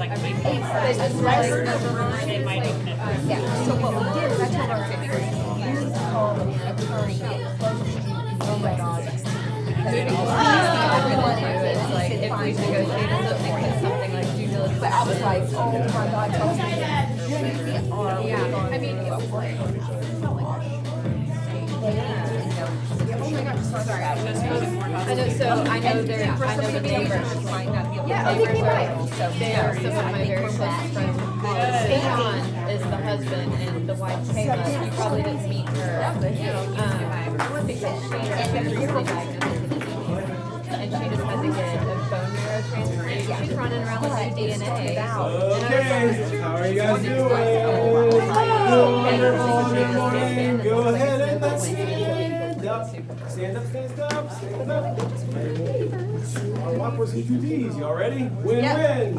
like keep these they might open it. Yeah, so what we did is I told our figures, you call the attorney, get close to you, oh my God. It's like if we negotiate or something, it's something like due diligence. But I was like, oh my God, tell us. Yeah, I mean, Oh my gosh, sorry. I know. So I know the neighbors. Yeah, oh, they came by. So they are some of my very close friends. Stefan is the husband, and the wife Kayla. You probably didn't meet her. Because she has been recently diagnosed with leukemia, and she just had to get a bone marrow transplant. She's running around with that DNA. Okay, how are you guys doing? Good morning. Go ahead and let's stand up. Stand up, stand up, stand up. What was E2Ds? Y'all ready? Win-win.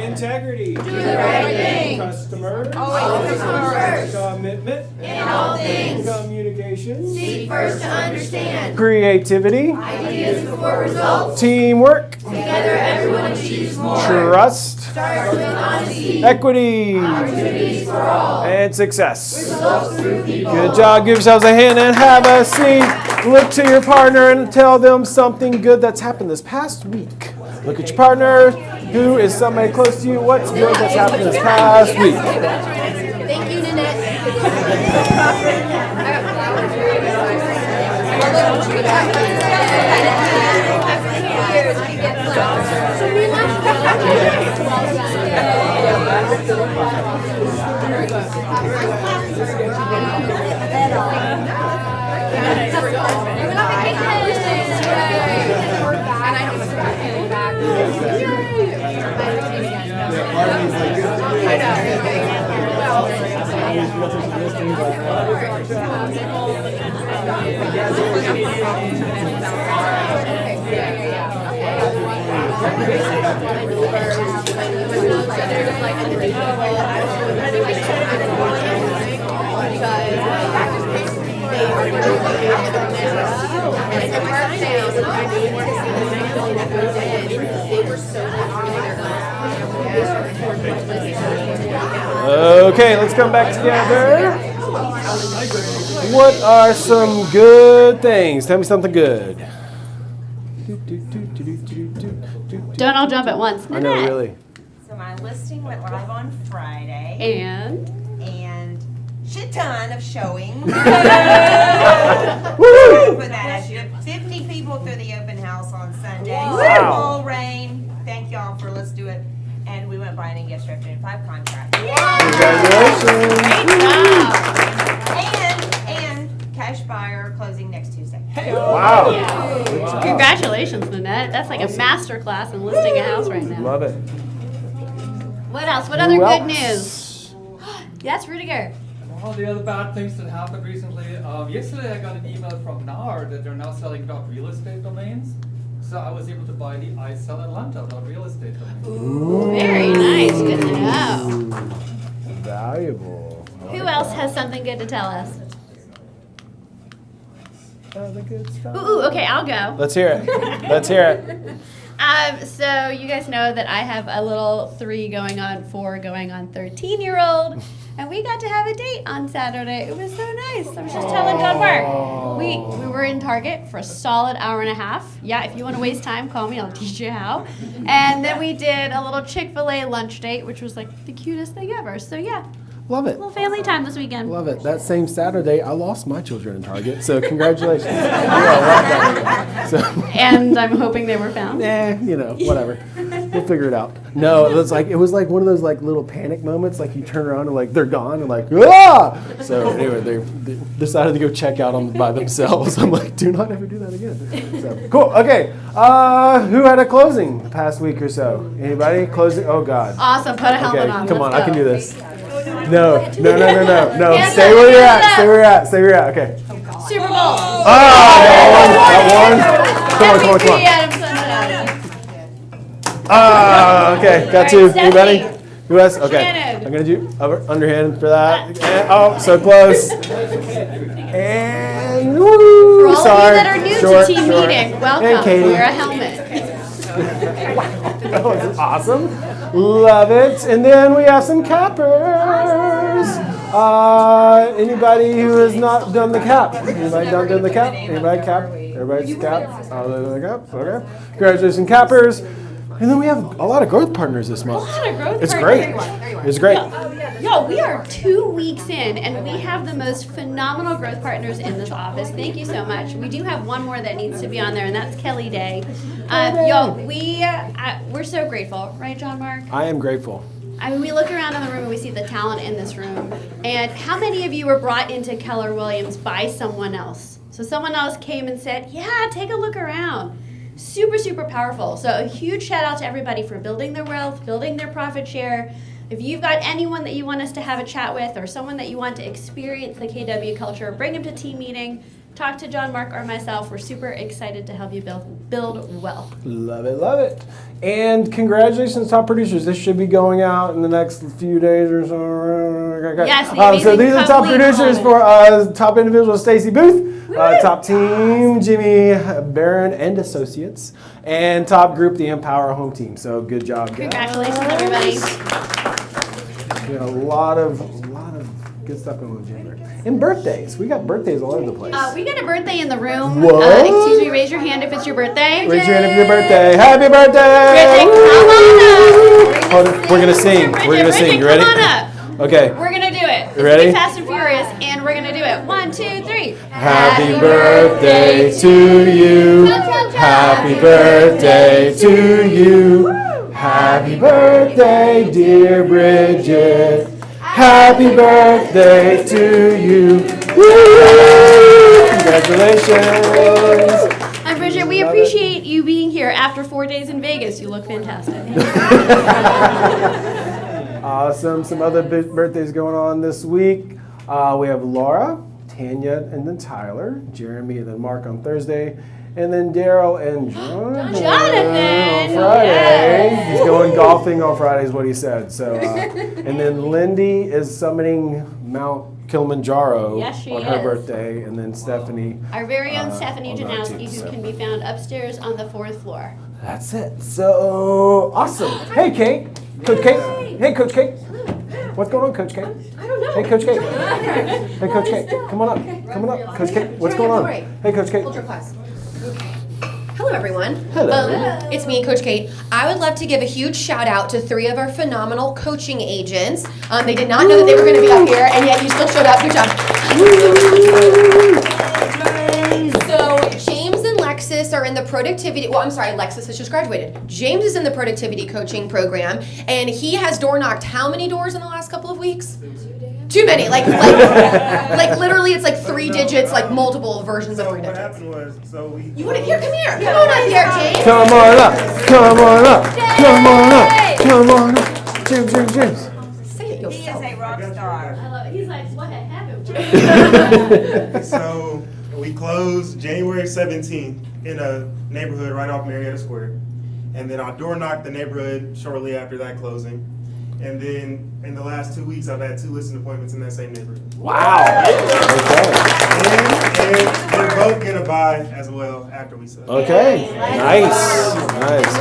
Integrity. Do the right thing. Customer. Always customer first. Commitment. In all things. Communication. Seek first to understand. Creativity. Ideas before results. Teamwork. Together everyone achieves more. Trust. Starts with honesty. Equity. Opportunities for all. And success. Results through people. Good job. Give yourselves a hand and have a seat. Look to your partner and tell them something good that's happened this past week. Look at your partner. Who is somebody close to you? What's good that's happened this past week? Thank you, Nanette. Okay, let's come back together. What are some good things? Tell me something good. Don't all jump at once. I know, really. So my listing went live on Friday, And shit ton of showings. Woo! Put that at you. 50 people through the open house on Sunday. Wow. Full rain. Thank y'all for Let's Do It. And we went buying and gift restricted 5 contracts. Congratulations. And cash buyer closing next Tuesday. Wow. congratulations, Nanette. That's like a master class in listing a house right now. Love it. What else? What other Who good else? news? Yes, Rudiger. All the other bad things that happened recently. Yesterday I got an email from NAR that they're now selling .real estate domains. So I was able to buy the iSellAtlanta.real estate domain. Ooh, very nice. Good to know. Valuable. Who else has something good to tell us? The good stuff. Ooh, okay, I'll go. Let's hear it. Let's hear it. So you guys know that I have a little 3 going on 4 going on 13-year-old, and we got to have a date on Saturday. It was so nice. I was just telling Don Mark. We were in Target for a solid hour and a half. Yeah, if you want to waste time, call me. I'll teach you how. And then we did a little Chick-fil-A lunch date, which was like the cutest thing ever. So yeah, Love a it. little family time this weekend. Love it. That same Saturday, I lost my children in Target, so congratulations. Yeah, I love that. So, And I'm hoping they were found. whatever. We'll figure it out. No, it was like one of those like little panic moments, like you turn around and like they're gone and like ah. So anyway, they decided to go check out by themselves. I'm like, do not ever do that again. So cool. Okay. Who had a closing the past week or so? Anybody closing? Oh God. Awesome. Put a helmet Okay, on. come on. Let's I can go. do this. No. Hands Stay up, where you're hands at. up. Stay where you're at. Stay where you're at. Okay. Super Bowl. That one. Come on. MVP Adam Sunshine. Okay. Got All 2. right, Anybody? Stephanie. Who else? Okay. Shannon. I'm gonna do underhand for that. And, so close. And woo. For all Sorry. of you that are new Short, to team short. meeting, And welcome. Katie. Wear a helmet. That was awesome. Love it. And then we have some cappers. Anybody who has not done the cap? Anybody not done the cap? Anybody cap? Everybody's cap? All the cap? Okay. Congratulations, cappers. And then we have a lot of growth partners this month. A lot of growth It's partners. great. It's great. Yo, we are 2 weeks in, and we have the most phenomenal growth partners in this office. Thank you so much. We do have one more that needs to be on there, and that's Kelly Day. We're so grateful, right, John Mark? I am grateful. I mean, we look around in the room and we see the talent in this room. And how many of you were brought into Keller Williams by someone else? So someone else came and said, yeah, take a look around. Super, super powerful. So a huge shout out to everybody for building their wealth, building their profit share. If you've got anyone that you want us to have a chat with or someone that you want to experience the KW culture, bring them to team meeting. Talk to John, Mark, or myself. We're super excited to help you build wealth. Love it, love it. And congratulations, top producers. This should be going out in the next few days or so. Okay. Yes, so these are top producers for top individual Stacy Booth, top team Jimmy Barron and Associates, and top group the Empower Home Team. So good job, guys. Congratulations, everybody. We got a lot of good stuff going on, January. And birthdays. We got birthdays all over the place. We got a birthday in the room. What? Excuse me, raise your hand if it's your birthday. Raise your hand if it's your birthday. Happy birthday! Bridget, come on up. Hold on, we're gonna sing. We're gonna sing. You ready? Come on up. Okay. We're gonna do it. It's You ready? Be Fast and Furious, and we're gonna do it. 1, 2, 3. Happy birthday to you. Happy birthday to you. Happy birthday, dear Bridget. Happy birthday to you. Woo! Congratulations. And Bridget, we appreciate you being here after 4 days in Vegas. You look fantastic. Awesome. Some other birthdays going on this week. We have Laura, Tanya, and then Tyler, Jeremy, and then Mark on Thursday, and then Daryl and Jonathan on Friday. Yes. He's going golfing on Friday, is what he said. So, and then Lindy is summiting Mount Kilimanjaro Yes, she on her is. birthday, and then Stephanie. Our very own Stephanie on that Janowski, too, who so. can be found upstairs on the 4th floor. That's it. So awesome. Hey, Kate. Coach Kate. Hey, Coach Kate. What's going on, Coach Kate? I don't know. Hey, Coach Kate. Hey, Coach Kate. Come on up. Come on up. Coach Kate, what's going on? Hey, Coach Kate. Hold your class. Hello, everyone. Hello. It's me, Coach Kate. I would love to give a huge shout out to 3 of our phenomenal coaching agents. They did not know that they were going to be up here, and yet you still showed up. Good job. So James and Lexus are in the productivity. Well, I'm sorry, Lexus has just graduated. James is in the productivity coaching program, and he has door knocked how many doors in the last couple of weeks? Too many, like literally, it's like 3 digits, like multiple versions of 3 What digits. happened was, You want to here? Come here. Come on up here, James. Come on up. Come on up. Come on up. Come on up. James. Say it He is yourself. a rock star. I love it. He's like, what happened? so we closed January 17th in a neighborhood right off Marietta Square. And then I door knocked the neighborhood shortly after that closing. And then in the last 2 weeks, I've had 2 listing appointments in that same neighborhood. Wow. And they're both gonna buy as well after we sell. Okay. Nice.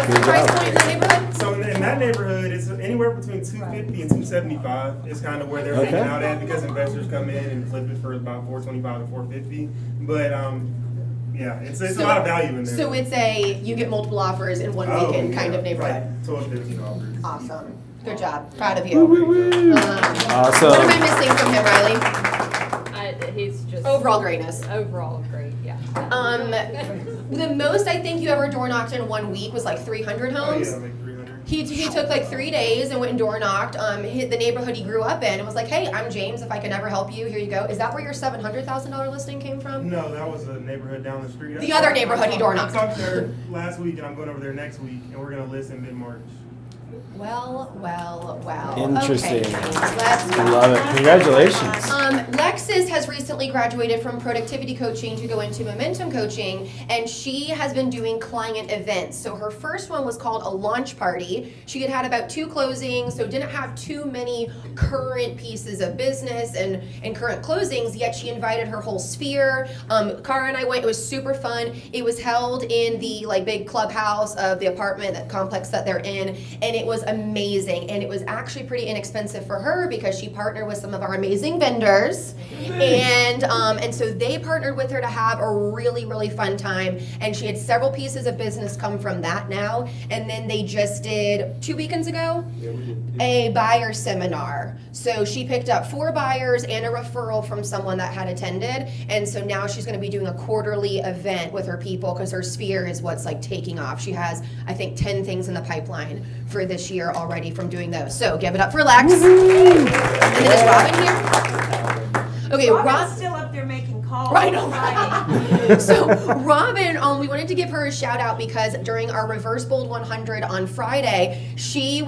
Good Price job. point in the neighborhood? So in that neighborhood, it's anywhere between 250 and 275 is kind of where they're Okay. hanging out at because investors come in and flip it for about 425 to 450. But yeah, it's a lot of value in there. So it's you get multiple offers in 1 weekend kind of neighborhood. Like 12, 15 offers. Awesome. Good job. Proud of you. Awesome. What am I missing from him, Riley? He's just Overall greatness. overall great. Yeah. The most I think you ever door knocked in 1 week was like 300 Oh homes. yeah, like 300. He took like 3 days and went and door knocked. Hit the neighborhood he grew up in and was like, "Hey, I'm James. If I can ever help you, here you go." Is that where your $700,000 listing came from? No, that was a neighborhood down the street. The other neighborhood he door knocked. I talked to her last week, and I'm going over there next week, and we're gonna list in mid-March. Well, well, well. Interesting. Okay, let's I love it. Congratulations. Lexis has recently graduated from productivity coaching to go into momentum coaching, and she has been doing client events. So her first one was called a launch party. She had about 2 closings, so didn't have too many current pieces of business and current closings, yet she invited her whole sphere. Cara and I went. It was super fun. It was held in the big clubhouse of the apartment, that complex that they're in, and it was amazing. And it was actually pretty inexpensive for her because she partnered with some of our amazing vendors, and so they partnered with her to have a really, really fun time. And she had several pieces of business come from that now. And then they just did 2 weekends ago a buyer seminar. So she picked up 4 buyers and a referral from someone that had attended. And so now she's going to be doing a quarterly event with her people because her sphere is what's taking off. She has, I think, 10 things in the pipeline for this year already from doing those. So give it up for Lex. And then is Robin here? Okay, Robin's still up there making calls. Right. So Robin, we wanted to give her a shout out because during our Reverse Bold 100 on Friday, she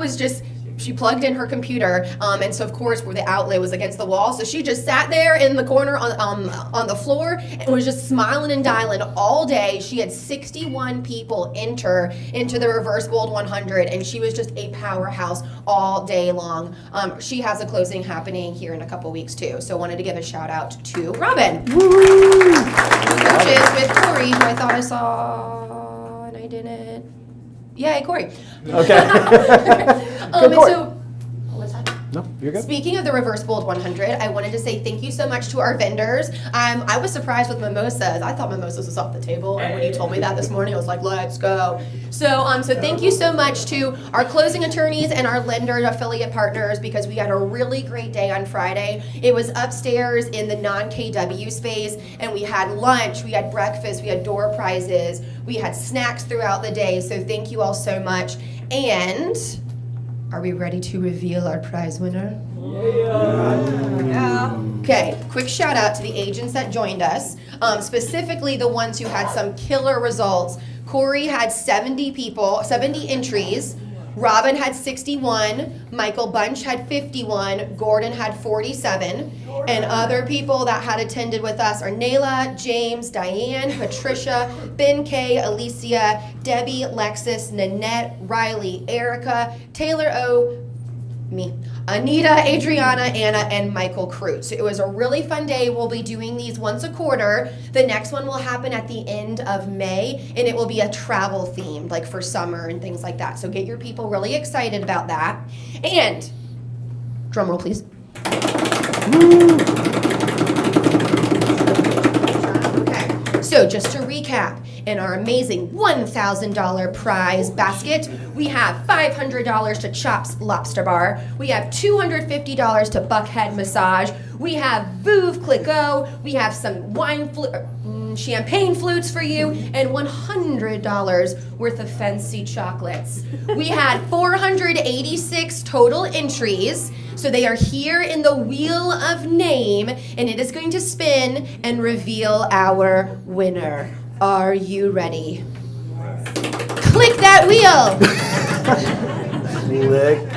plugged in her computer, and so of course where the outlet was against the wall, so she just sat there in the corner on the floor and was just smiling and dialing all day. She had 61 people enter into the Reverse Bold 100, and she was just a powerhouse all day long. She has a closing happening here in a couple weeks too, so wanted to give a shout out to Robin. Woo! Coaches with Corey, who I thought I saw and I didn't. Yay, Corey. Okay. And so, what's that? No, you're good. Speaking of the Reverse Bold 100, I wanted to say thank you so much to our vendors. I was surprised with mimosas. I thought mimosas was off the table, and when you told me that this morning, I was like, let's go. So thank you so much to our closing attorneys and our lender affiliate partners, because we had a really great day on Friday. It was upstairs in the non-KW space, and we had lunch, we had breakfast, we had door prizes, we had snacks throughout the day. So thank you all so much. And are we ready to reveal our prize winner? Yeah. Okay, quick shout out to the agents that joined us, specifically the ones who had some killer results. Corey had 70 entries. Robin had 61, Michael Bunch had 51, Gordon had 47, and other people that had attended with us are Nayla, James, Diane, Patricia, Ben K, Alicia, Debbie, Lexis, Nanette, Riley, Erica, Taylor O, me, Anita, Adriana, Anna, and Michael Cruz. So it was a really fun day. We'll be doing these once a quarter. The next one will happen at the end of May, and it will be a travel themed, like for summer and things like that. So get your people really excited about that. And, drum roll please. Okay, so just to recap, in our amazing $1,000 prize basket, we have $500 to Chops Lobster Bar, we have $250 to Buckhead Massage, we have Vouv Clicquot, we have some champagne flutes for you, and $100 worth of fancy chocolates. We had 486 total entries, so they are here in the Wheel of Name, and it is going to spin and reveal our winner. Are you ready? Click that wheel! Click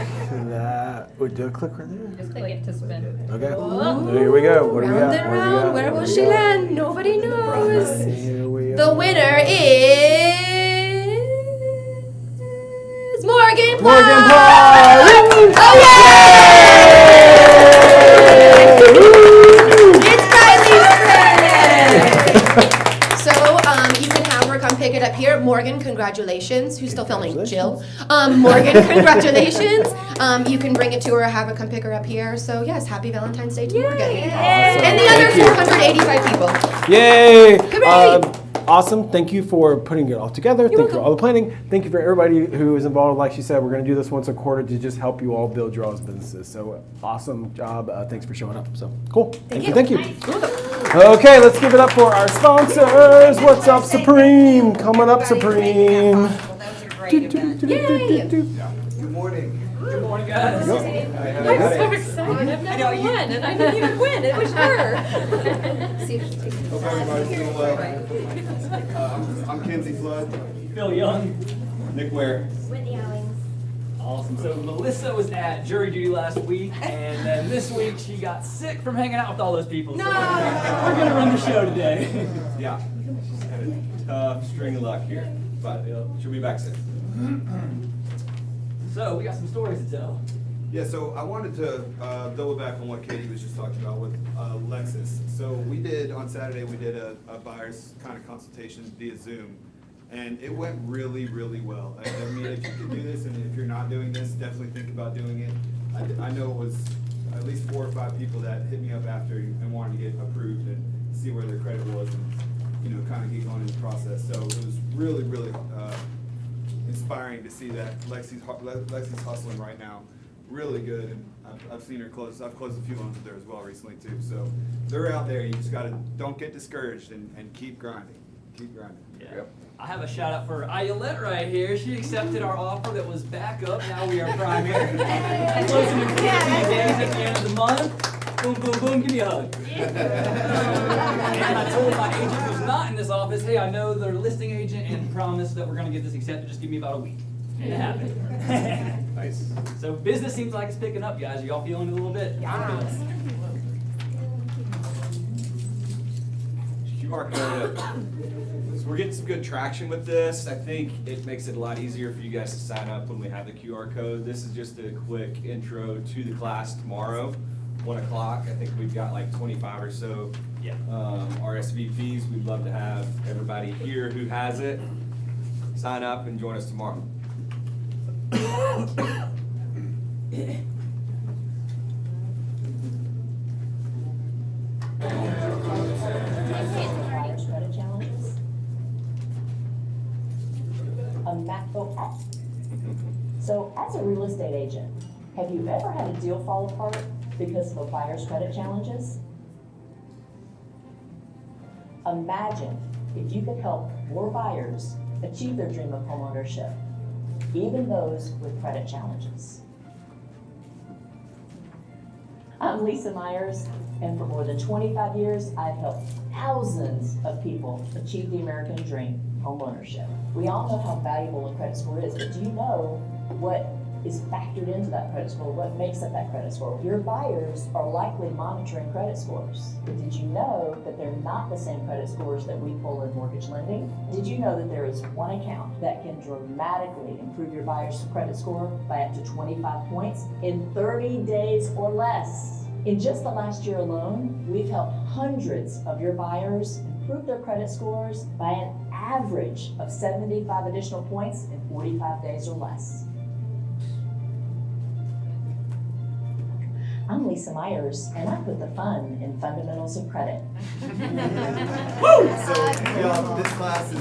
that. Wait, do I click right there? Just click it to spin. Okay. So here we go. What do we Round got? and What do we round, got? where will What do she we got? land? Nobody knows. Here we The are. winner is Morgan Pye! Morgan Pye! Oh yay! It's Kylie's friend! So you can have her come pick it up here. Morgan, congratulations. Who's still filming? Jill. Morgan, congratulations. You can bring it to her, have her come pick her up here. So yes, happy Valentine's Day to Morgan. And the other Thank you. 485 people. Yay! Hooray! Awesome. Thank you for putting it all together. Thank you for all the planning. Thank you for everybody who is involved. Like she said, we're going to do this once a quarter to just help you all build your all's businesses. So awesome job. Thanks for showing up. So cool. Thank you. Okay, let's give it up for our sponsors. What's up, Supreme? Coming up, Supreme. Well, that was a great event. Good morning. Good morning, guys. I'm so excited. I've never won, and I didn't even win. It was her. Hope everybody's doing well. I'm Kenzie Flood. Phil Young. Nick Ware. Whitney Owings. Awesome. So Melissa was at jury duty last week, and then this week she got sick from hanging out with all those people. So we're gonna run the show today. Yeah, she's had a tough string of luck here, but she'll be back soon. So we got some stories to tell. Yeah, so I wanted to double back on what Katie was just talking about with Lexus. So we did, on Saturday, we did a buyer's kind of consultation via Zoom, and it went really, really well. I mean, if you can do this, and if you're not doing this, definitely think about doing it. I know it was at least 4 or 5 people that hit me up after and wanted to get approved and see where their credit was and, you know, kind of get going in the process. So it was really, really inspiring to see that Lexi's hustling right now. Really good, and I've seen her close. I've closed a few loans with her as well recently too. So they're out there. You just don't get discouraged and keep grinding. Keep grinding. Yeah. I have a shout out for Ayolette right here. She accepted our offer that was backup. Now we are primary. Closing in 15 days at the end of the month. Boom, boom, boom. Give me a hug. And I told my agent who's not in this office, hey, I know their listing agent and promised that we're going to get this accepted. Just give me about a week. And it happened. Nice. So business seems like it's picking up, guys. Are y'all feeling it a little bit? Yeah. QR code. So we're getting some good traction with this. I think it makes it a lot easier for you guys to sign up when we have the QR code. This is just a quick intro to the class tomorrow, 1 o'clock. I think we've got like 25 or so RSVPs. We'd love to have everybody here who has it sign up and join us tomorrow. Credit challenges. So as a real estate agent, have you ever had a deal fall apart because of a buyer's credit challenges? Imagine if you could help more buyers achieve their dream of homeownership, even those with credit challenges. I'm Lisa Myers, and for more than 25 years, I've helped thousands of people achieve the American dream, homeownership. We all know how valuable a credit score is, but do you know what is factored into that credit score? What makes up that credit score? Your buyers are likely monitoring credit scores. But did you know that they're not the same credit scores that we pull in mortgage lending? Did you know that there is one account that can dramatically improve your buyer's credit score by up to 25 points in 30 days or less? In just the last year alone, we've helped hundreds of your buyers improve their credit scores by an average of 75 additional points in 45 days or less. I'm Lisa Myers, and I put the fun in fundamentals of credit. So, y'all, this class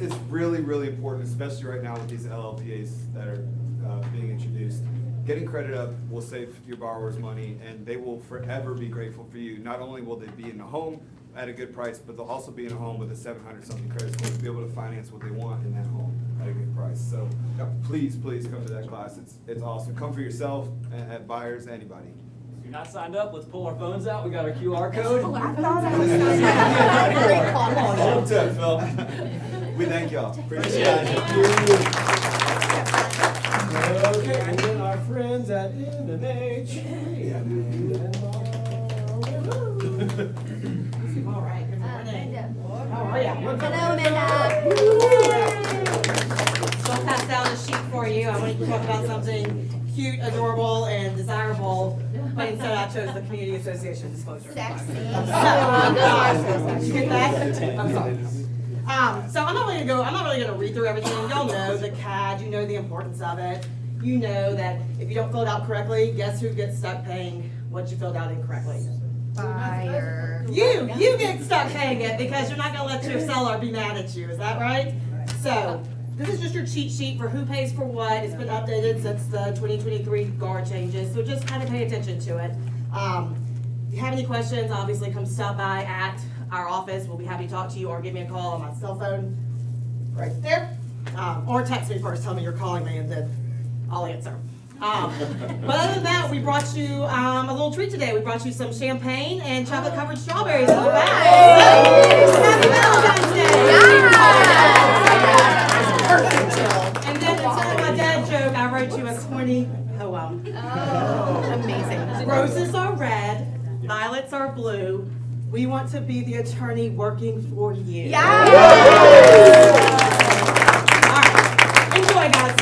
is really, really important, especially right now with these LLPAs that are being introduced. Getting credit up will save your borrowers money, and they will forever be grateful for you. Not only will they be in a home at a good price, but they'll also be in a home with a 700-something credit score to be able to finance what they want in that home at a good price. So please, please come to that class. It's awesome. Come for yourself, at buyers, anybody. If you're not signed up, let's pull our phones out. We got our QR code. Hold tight, Phil. We thank y'all. Appreciate it. Okay, and then our friends at NNH. All right, good morning. How are ya? Hello, Amanda. So I'll pass down a sheet for you. I wanted to talk about something cute, adorable, and desirable, but instead I chose the Community Association disclosure. Sexy. Did you get that? I'm sorry. So I'm not really gonna read through everything. Y'all know the CAD, you know the importance of it. You know that if you don't fill it out correctly, guess who gets stuck paying what you filled out incorrectly? Buyer. You get stuck paying it because you're not gonna let your seller be mad at you, is that right? So, this is just your cheat sheet for who pays for what. It's been updated since the 2023 GAR changes, so just kind of pay attention to it. If you have any questions, obviously come stop by at our office. We'll be happy to talk to you, or give me a call on my cell phone right there. Or text me first, tell me you're calling me, and then I'll answer. But other than that, we brought you a little treat today. We brought you some champagne and chocolate-covered strawberries in the back. Happy Valentine's Day! And then instead of my dad joke, I wrote you 2020 poem. Amazing. Roses are red, violets are blue. We want to be the attorney working for you. All right. Enjoy, guys.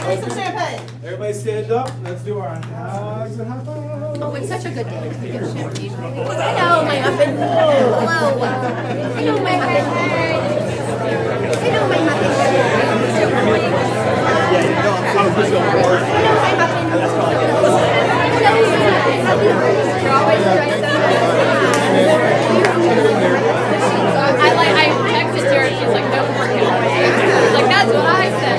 Take some champagne. Everybody stand up. Let's do our hugs and high five. Oh, it's such a good day. Hello, my muffin. Hello. Hello, my muffin. Hello, my muffin. I texted Jared, she's like, don't work it. She's like, that's what I said.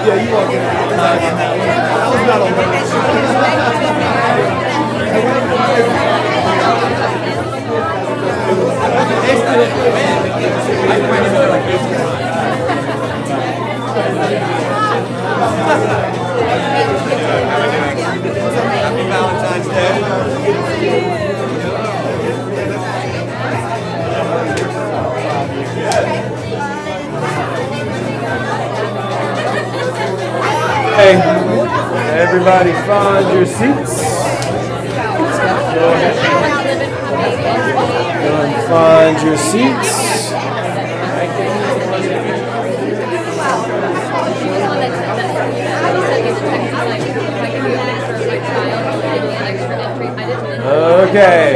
Yeah, you walk in. That was not Happy Valentine's Day. Hey, everybody find your seats. Go and find your seats. Okay.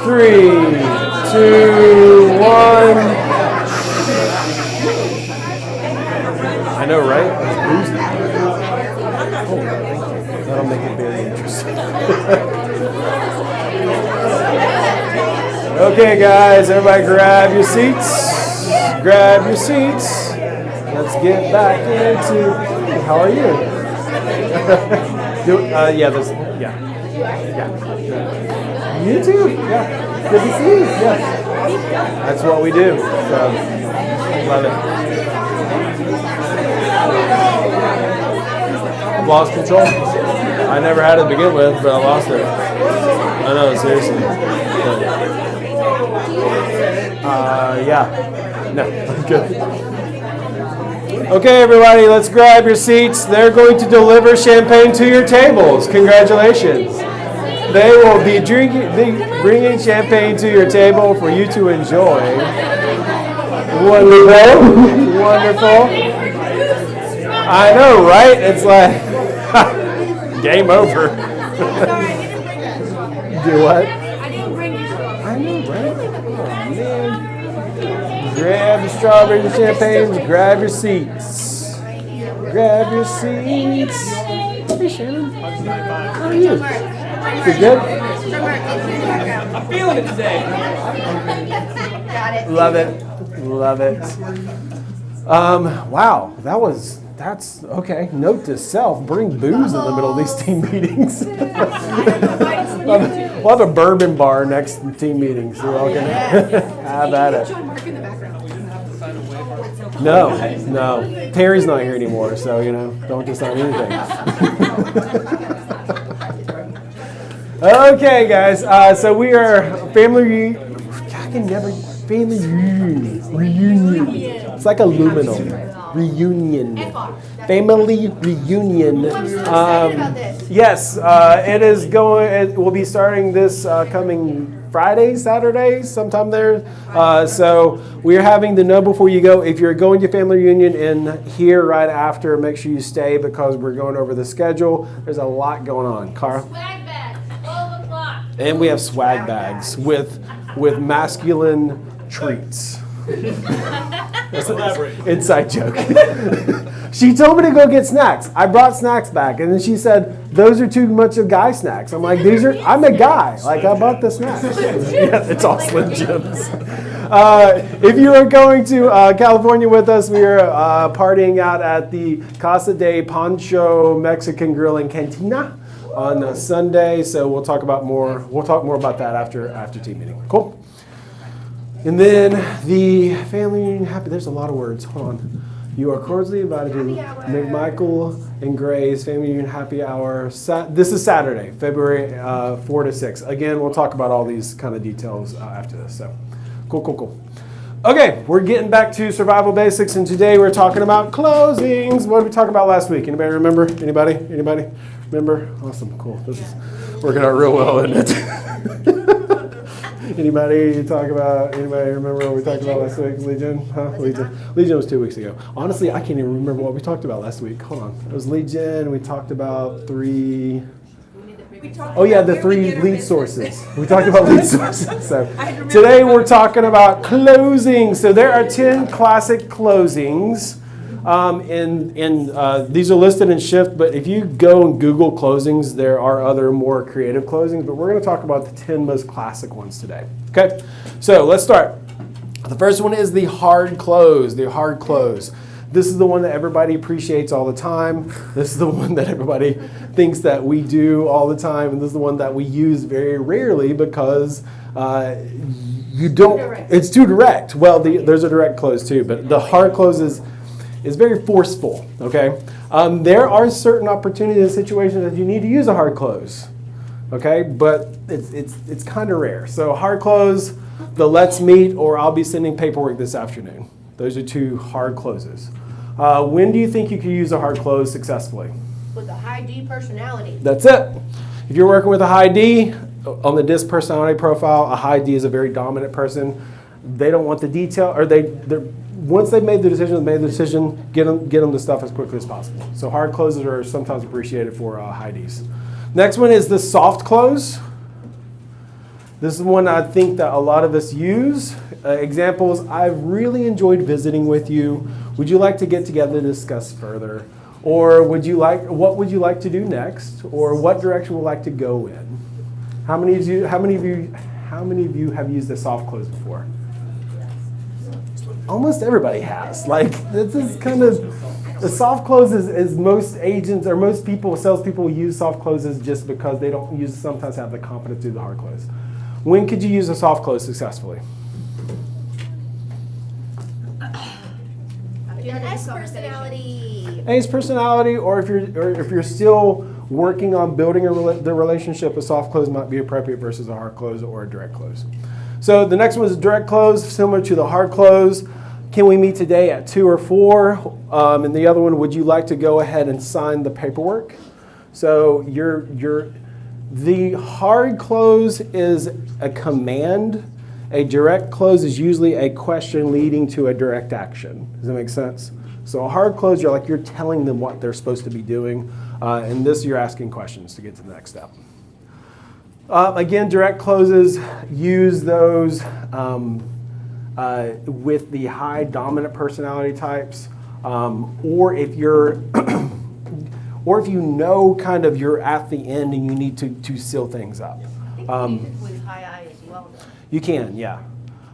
3, 2, 1. I know, right? It's boozy. Oh, that'll make it very interesting. Okay, guys, everybody grab your seats. Grab your seats. Let's get back into. How are you? Yeah. You too. Yeah. Good to see you. Yeah. That's what we do. So, love it. I've lost control. I never had it to begin with, but I lost it. I know, seriously. Yeah. No, I'm good. Okay, everybody, let's grab your seats. They're going to deliver champagne to your tables. Congratulations. They will be bringing champagne to your table for you to enjoy. Wonderful. Wonderful. I know, right? It's like game over. Do what? I know, right? Oh, man. Grab your strawberries and champagnes. Grab your seats. Grab your seats. Hey, Shannon. How are you? You good? I'm feeling it today. Got it. Love it. Love it. Wow, that's okay. Note to self, bring booze in the middle of these team meetings. We'll have a bourbon bar next team meeting, so we're all gonna have at it. No. Terry's not here anymore, so don't just sign anything. Okay, guys. So we are family reunion. It's like aluminum reunion. Family reunion. Yes, it is going. It will be starting this coming Friday, Saturday, sometime there. So we're having the Know Before You Go. If you're going to family reunion in here right after, make sure you stay because we're going over the schedule. There's a lot going on. Cara? Swag bag, 12 o'clock. And we have swag bags with masculine treats. That's an inside joke. She told me to go get snacks. I brought snacks back, and then she said, "Those are too much of guy snacks." I'm like, I'm a guy. Like, I bought the snacks. Yeah, it's all Slim Jims. If you are going to California with us, we are partying out at the Casa de Pancho Mexican Grill and Cantina on Sunday. So we'll talk more about that after team meeting. Cool. And then the family union happy. There's a lot of words. Hold on. You are cordially invited to McMichael and Gray's Family Union Happy Hour. This is Saturday, February 4 to 6. Again, we'll talk about all these kind of details after this. So, cool. Okay, we're getting back to survival basics, and today we're talking about closings. What did we talk about last week? Anybody remember? Anybody remember? Awesome, cool. This is working out real well, isn't it? Anybody remember what we talked about last week? Legion? Huh? Legion was 2 weeks ago. Honestly, I can't even remember what we talked about last week. Hold on. It was Legion. We talked about three. Oh yeah, the three lead sources. We talked about lead sources. So today we're talking about closings. So there are 10 classic closings. These are listed in Shift, but if you go and Google closings, there are other more creative closings, but we're going to talk about the 10 most classic ones today. Okay, so let's start. The first one is the hard close. This is the one that everybody appreciates all the time. This is the one that everybody thinks that we do all the time, and this is the one that we use very rarely because it's too direct. Well, there's a direct close too, but the hard close is very forceful, okay? There are certain opportunities and situations that you need to use a hard close, okay? But it's kind of rare. So hard close, the let's meet, or I'll be sending paperwork this afternoon. Those are two hard closes. When do you think you could use a hard close successfully? With a high D personality. That's it. If you're working with a high D, on the DISC personality profile, a high D is a very dominant person. They don't want the detail, or once they've made the decision, get them the stuff as quickly as possible. So hard closes are sometimes appreciated for high Ds. Next one is the soft close. This is one I think that a lot of us use. Examples, I've really enjoyed visiting with you. Would you like to get together to discuss further? Or what would you like to do next? Or what direction would you like to go in? How many of you have used a soft close before? Almost everybody has. Like, this is kind of, the soft close is most agents or most people, salespeople use soft closes just because they don't sometimes have the confidence to do the hard close. When could you use a soft close successfully? S personality. Ace personality, or if you're still working on building the relationship, a soft close might be appropriate versus a hard close or a direct close. So the next one is a direct close, similar to the hard close. Can we meet today at 2 or 4? And the other one, would you like to go ahead and sign the paperwork? So the hard close is a command. A direct close is usually a question leading to a direct action. Does that make sense? So a hard close, you're telling them what they're supposed to be doing. And this, you're asking questions to get to the next step. Again, direct closes, use those with the high dominant personality types, or if you're, or if you know kind of you're at the end and you need to seal things up. With high I as well, though. You can, yeah.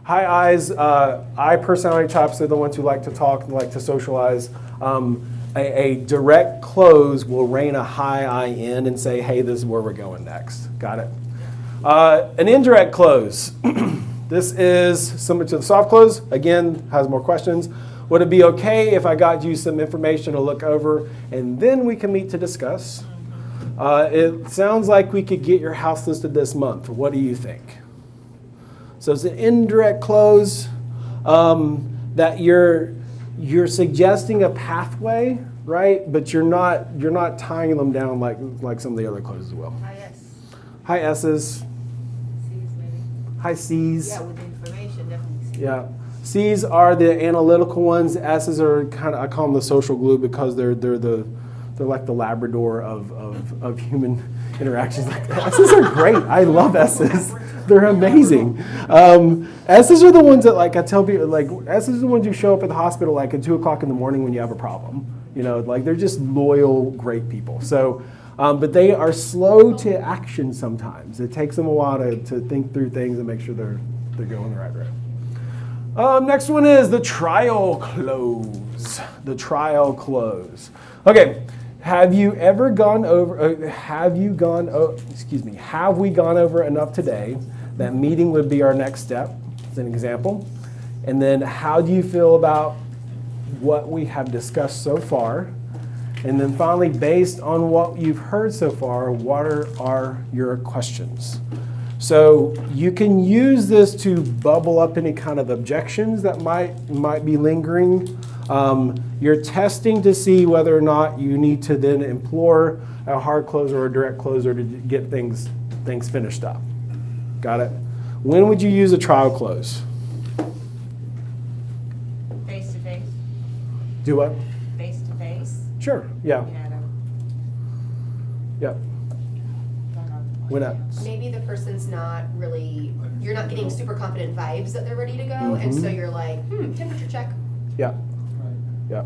High I's, I personality types are the ones who like to talk and like to socialize. A direct close will rein a high I in and say, hey, this is where we're going next. Got it? An indirect close. This is similar to the soft close. Again, has more questions. Would it be okay if I got you some information to look over and then we can meet to discuss? It sounds like we could get your house listed this month. What do you think? So it's an indirect close that you're suggesting a pathway, right? But you're not tying them down like some of the other closes will. High S. High S's. C's maybe. High C's. Yeah, with information, definitely C's. Yeah. C's are the analytical ones. S's are kind of, I call them the social glue because they're the They're like the Labrador of human interactions. Like, S's are great. I love S's. They're amazing. S's are the ones that, like, I tell people, like, S's are the ones who show up at the hospital like at 2 o'clock in the morning when you have a problem. You know, like, they're just loyal, great people. So, but they are slow to action sometimes. It takes them a while to think through things and make sure they're going the right route. Next one is the trial close. The trial close. Okay. Have we gone over enough today that meeting would be our next step, as an example? And then how do you feel about what we have discussed so far? And then finally, based on what you've heard so far, what are your questions? So you can use this to bubble up any kind of objections that might be lingering. You're testing to see whether or not you need to then implore a hard closer or a direct closer to get things finished up. Got it? When would you use a trial close? Face to face. Do what? Face to face. Sure, yeah. Yep. When else? Maybe the person's not really, you're not getting super confident vibes that they're ready to go, and so you're like, temperature check. Yeah. Yeah.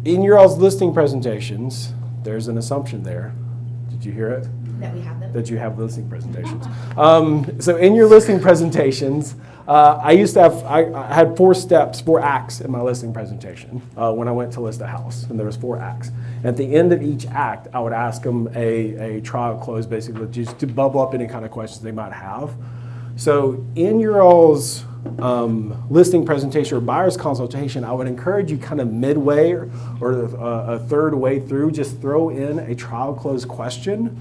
In your all's listing presentations, there's an assumption there. Did you hear it? That we have them. That you have listing presentations. So in your listing presentations, I had 4 acts in my listing presentation when I went to list a house, and there was 4 acts. At the end of each act, I would ask them a trial close, basically, just to bubble up any kind of questions they might have. So in your all's listing presentation or buyer's consultation, I would encourage you kind of midway or a third way through, just throw in a trial close question,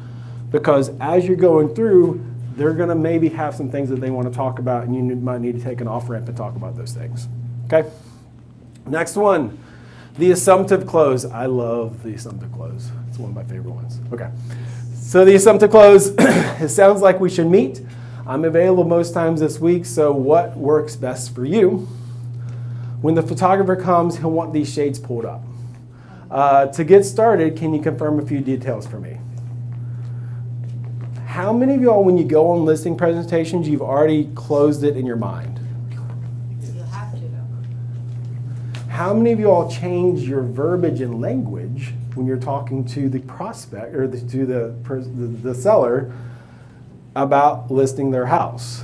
because as you're going through, they're going to maybe have some things that they want to talk about, and you might need to take an off ramp and talk about those things. Okay? Next one, the assumptive close. I love the assumptive close. It's one of my favorite ones. Okay. So the assumptive close, it sounds like we should meet. I'm available most times this week, so what works best for you? When the photographer comes, he'll want these shades pulled up. To get started, can you confirm a few details for me? How many of y'all, when you go on listing presentations, you've already closed it in your mind? You'll have to though. How many of y'all change your verbiage and language when you're talking to the prospect or to the seller about listing their house?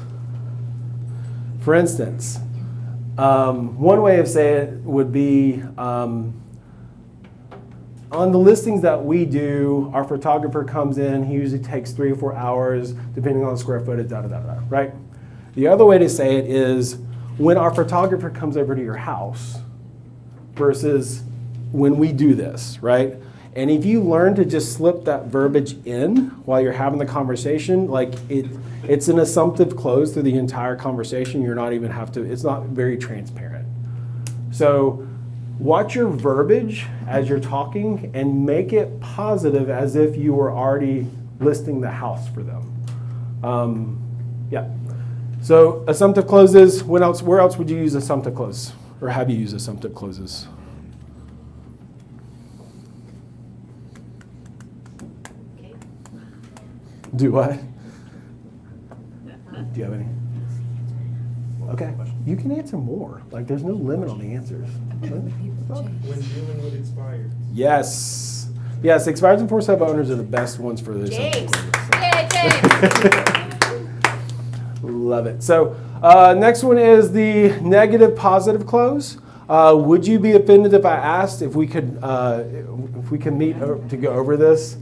For instance, one way of saying it would be, on the listings that we do, our photographer comes in, he usually takes 3 or 4 hours, depending on the square footage, right? The other way to say it is, when our photographer comes over to your house versus when we do this, right? And if you learn to just slip that verbiage in while you're having the conversation, like it's an assumptive close through the entire conversation. You're not even it's not very transparent. So watch your verbiage as you're talking and make it positive as if you were already listing the house for them. Yeah. So assumptive closes, where else would you use assumptive close? Or have you used assumptive closes? Do what? Do you have any? Okay. You can answer more. Like, there's no limit on the answers. When dealing with expired. Yes. Yes, expireds and forced sale owners are the best ones for this. James. Yay, James! Love it. So next one is the negative positive close. Would you be offended if I asked if we could meet to go over this?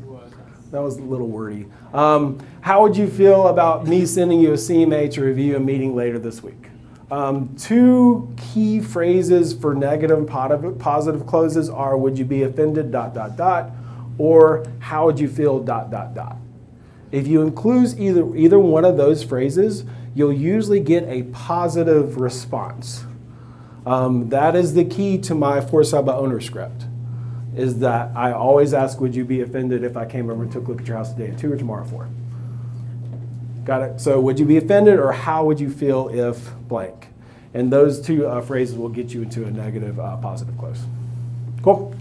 That was a little wordy. How would you feel about me sending you a CMA to review a meeting later this week? 2 key phrases for negative and positive closes are, would you be offended, ... or how would you feel, ... If you include either one of those phrases, you'll usually get a positive response. That is the key to my for sale by owner script, is that I always ask, would you be offended if I came over and took a look at your house today at 2 or tomorrow at 4? Got it? So would you be offended, or how would you feel if blank? And those 2 phrases will get you into a negative, positive close. Cool.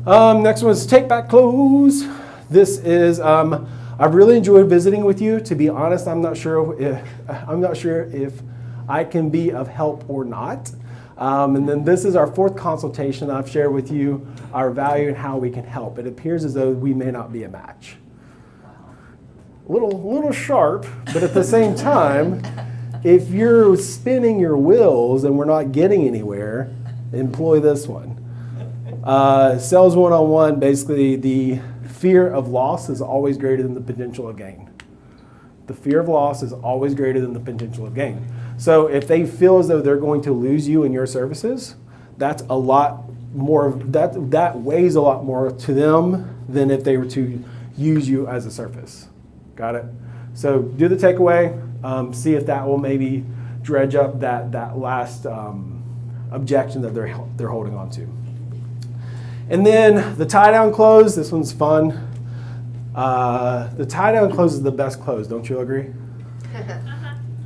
Next one is Take Back Clothes. This is, I've really enjoyed visiting with you. To be honest, I'm not sure if I can be of help or not. And then this is our 4th consultation. I've shared with you our value and how we can help. It appears as though we may not be a match. A little sharp, but at the same time, if you're spinning your wheels and we're not getting anywhere, employ this one. Sales one-on-one, basically the fear of loss is always greater than the potential of gain. The fear of loss is always greater than the potential of gain. So if they feel as though they're going to lose you and your services, that's a lot more, that weighs a lot more to them than if they were to use you as a service. Got it? So do the takeaway, see if that will maybe dredge up that last objection that they're holding on to. And then the tie-down close, this one's fun. The tie-down close is the best close, don't you agree?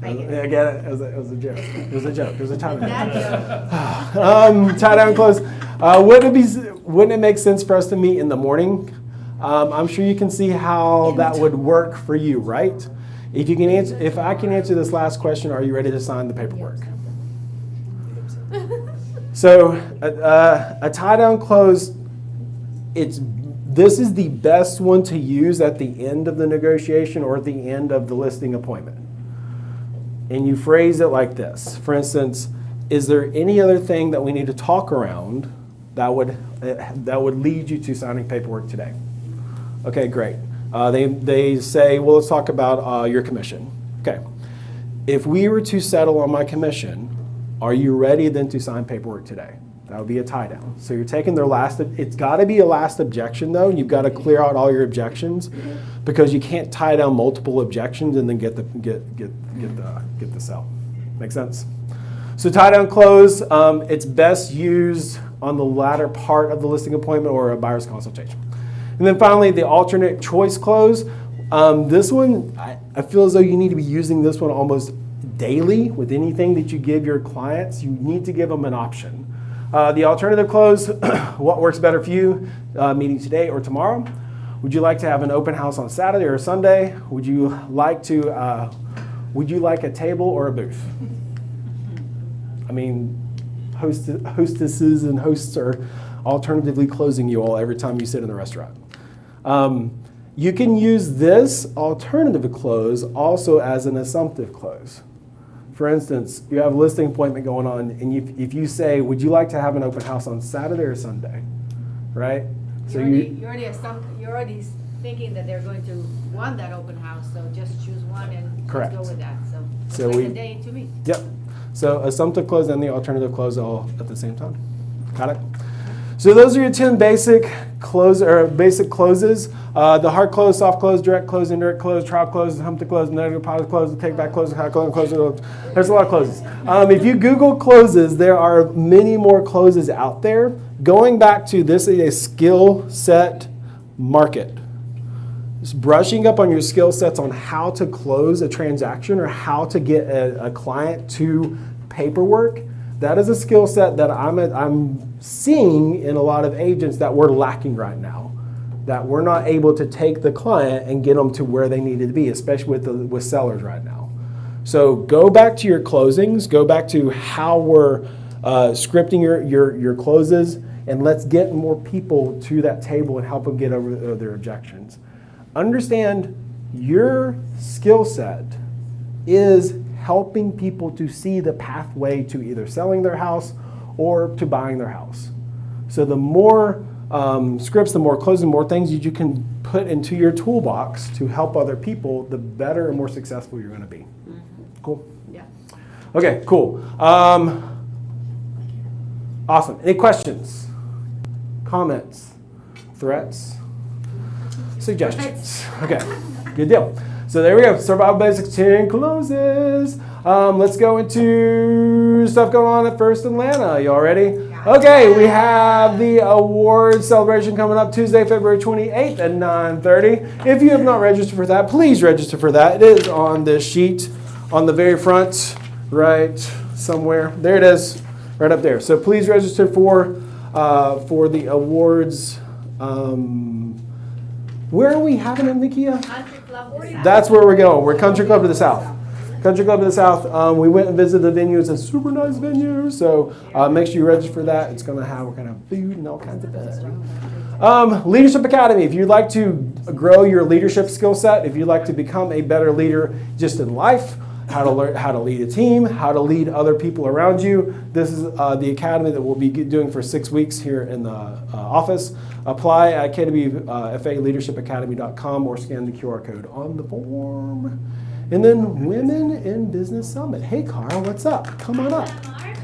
I get it. It was a joke. It was a joke. It was a tie-down. Tie-down close. Wouldn't it make sense for us to meet in the morning? I'm sure you can see how that would work for you, right? If I can answer this last question, are you ready to sign the paperwork? So a tie-down close, this is the best one to use at the end of the negotiation or at the end of the listing appointment. And you phrase it like this. For instance, is there any other thing that we need to talk around that would lead you to signing paperwork today? Okay, great. They say, well, let's talk about your commission. Okay. If we were to settle on my commission, are you ready then to sign paperwork today? That would be a tie down. So you're taking their last, it's got to be a last objection though. You've got to clear out all your objections because you can't tie down multiple objections and then get the sell. Make sense? So tie down close, it's best used on the latter part of the listing appointment or a buyer's consultation. And then finally, the alternate choice close. This one, I feel as though you need to be using this one almost daily with anything that you give your clients. You need to give them an option. The alternative close, what works better for you, meeting today or tomorrow? Would you like to have an open house on Saturday or Sunday? Would you like a table or a booth? I mean, hostesses and hosts are alternatively closing you all every time you sit in the restaurant. You can use this alternative close also as an assumptive close. For instance, you have a listing appointment going on, and if you say, would you like to have an open house on Saturday or Sunday, right? So you're already thinking that they're going to want that open house, so just choose one and correct. Go with that. So like a day to me. Yep. So assumptive close and the alternative close all at the same time. Got it? So those are your 10 basic closes. The hard close, soft close, direct close, indirect close, trial close, hump to close, negative positive close, take back close, high close, close. There's a lot of closes. If you Google closes, there are many more closes out there. Going back to this is a skill set market. Just brushing up on your skill sets on how to close a transaction or how to get a client to paperwork. That is a skill set that I'm seeing in a lot of agents that we're lacking right now, that we're not able to take the client and get them to where they needed to be, especially with sellers right now. So go back to your closings, go back to how we're scripting your closes, and let's get more people to that table and help them get over their objections. Understand your skill set is helping people to see the pathway to either selling their house or to buying their house. So the more scripts, the more closing, the more things that you can put into your toolbox to help other people, the better and more successful you're going to be. Mm-hmm. Cool? Yeah. Okay, cool. Awesome. Any questions? Comments? Threats? Suggestions? Okay, good deal. So there we go. Survival Basics 10 closes. Let's go into stuff going on at First Atlanta. Y'all ready? Okay, we have the award celebration coming up Tuesday, February 28th at 9:30. If you have not registered for that, please register for that. It is on this sheet on the very front, right somewhere. There it is, right up there. So please register for the awards Where are we having it, Nikia? Country Club. That's where we're going. We're Country Club to the South. Country Club to the South. We went and visited the venue. It's a super nice venue. So make sure you register for that. It's going to have kind of food and all kinds of fun. Leadership Academy. If you'd like to grow your leadership skill set, if you'd like to become a better leader just in life, how to learn how to lead a team, how to lead other people around you. This is the academy that we'll be doing for 6 weeks here in the office. Apply at kwfaleadershipacademy.com or scan the QR code on the form. And then Women in Business Summit. Hey, Carl, what's up? Come on up.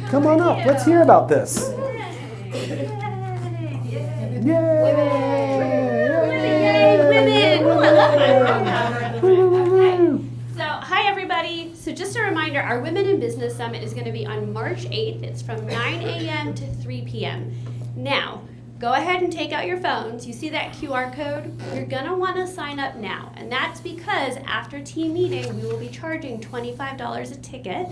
Come on up. Let's hear about this. So, hi everybody. So just a reminder, our Women in Business Summit is going to be on March 8th. It's from 9 a.m. to 3 p.m. Now, go ahead and take out your phones. You see that QR code? You're going to want to sign up now. And that's because after team meeting, we will be charging $25 a ticket.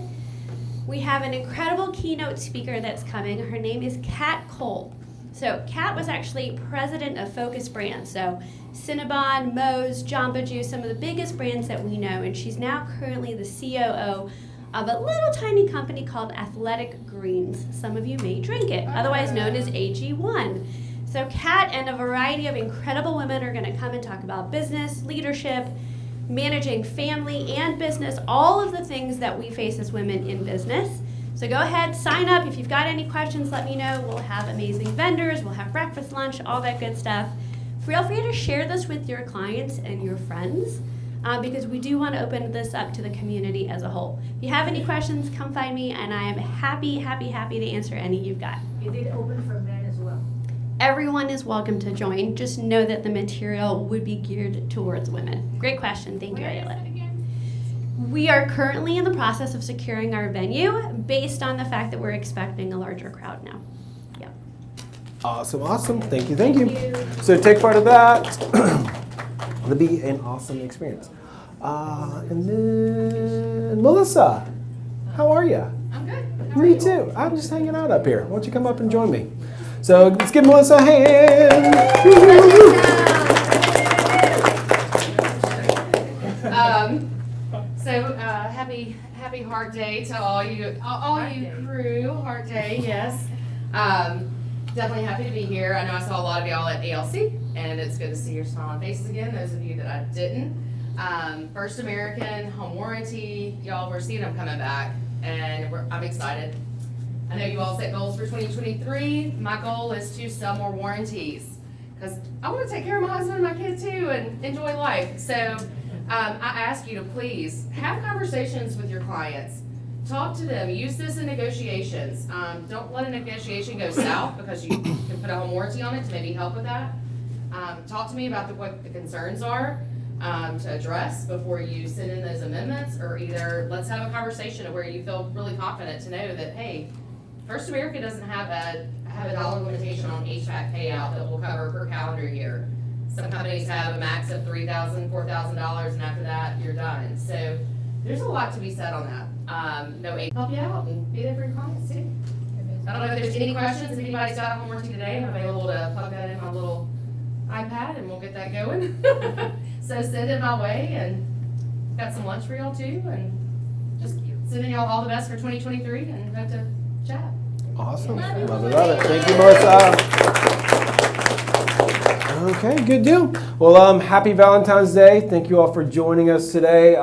We have an incredible keynote speaker that's coming. Her name is Kat Cole. So Kat was actually president of Focus Brands. So Cinnabon, Moe's, Jamba Juice, some of the biggest brands that we know. And she's now currently the COO of a little tiny company called Athletic Greens. Some of you may drink it, otherwise known as AG1. So Kat and a variety of incredible women are going to come and talk about business, leadership, managing family and business, all of the things that we face as women in business. So go ahead, sign up. If you've got any questions, let me know. We'll have amazing vendors. We'll have breakfast, lunch, all that good stuff. Feel free to share this with your clients and your friends because we do want to open this up to the community as a whole. If you have any questions, come find me, and I am happy to answer any you've got. Is it open for men as well? Everyone is welcome to join. Just know that the material would be geared towards women. Great question. Thank you, Ayelet. We are currently in the process of securing our venue based on the fact that we're expecting a larger crowd now. Yeah. Awesome. Thank you. So take part of that. It'll be an awesome experience. And then Melissa, how are you? I'm good. Me too. I'm just hanging out up here. Why don't you come up and join me? So let's give Melissa a hand. Happy Heart Day to all you crew. Heart Day, yes. Definitely happy to be here. I know I saw a lot of y'all at ALC, and it's good to see your smiling faces again. Those of you that I didn't. First American, home warranty, y'all, we're seeing them coming back, and I'm excited. I know you all set goals for 2023. My goal is to sell more warranties because I want to take care of my husband and my kids too and enjoy life. So I ask you to please have conversations with your clients. Talk to them. Use this in negotiations. Don't let a negotiation go south because you can put a home warranty on it to maybe help with that. Talk to me about what the concerns are to address before you send in those amendments, or either let's have a conversation where you feel really confident to know that, hey, First America doesn't have a dollar limitation on HVAC payout that will cover per calendar year. Some companies have a max of $3,000, $4,000, and after that, you're done. So there's a lot to be said on that. No aid help you out and be there for your clients too. I don't know if there's any questions. If anybody's got a home warranty today, I'm available to plug that in my little iPad and we'll get that going. So send it my way, and got some lunch for y'all too, and just sending y'all all the best for 2023 and hope to chat. Awesome. Love it. Thank you, Melissa. Okay, good deal. Well, happy Valentine's Day. Thank you all for joining us today.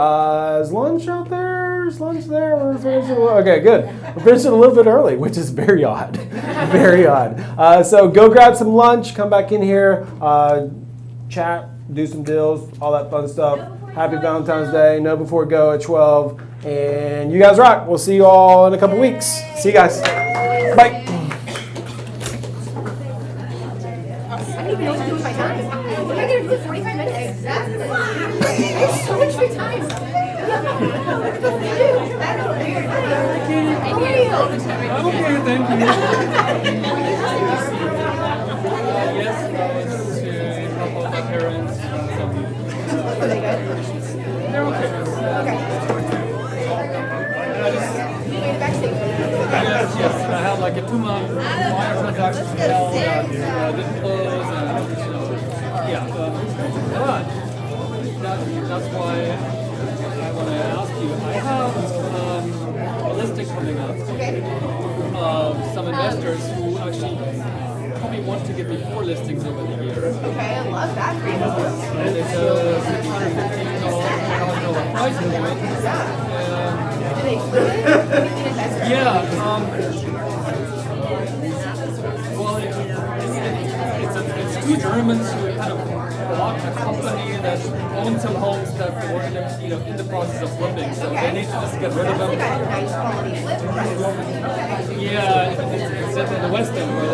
Is lunch out there? Is lunch there? We're finishing okay, good. We're finishing a little bit early, which is very odd. Very odd. So go grab some lunch, come back in here, chat, do some deals, all that fun stuff. Happy Valentine's Day. Know before go at 12. And you guys rock. We'll see you all in a couple weeks. See you guys. Bye. So much free time. I'm okay, thank you. Yes, I was to help out my parents. Are they good? They're okay. You made it backstage. Yes, I had like a 2-month wire transaction. tell that didn't close, and yeah. But that's why I want to ask you. I have a listing coming up of some investors who actually probably want to get me 4 listings over the year. Okay, I love that for you. And it's a $650,000 price point. Do they flip it? Yeah. Well, it's 2 Germans who kind of bought a company that owns some homes that were in the process of flipping, so they need to just get rid of them. Nice quality flip price. Yeah, it's in the West End where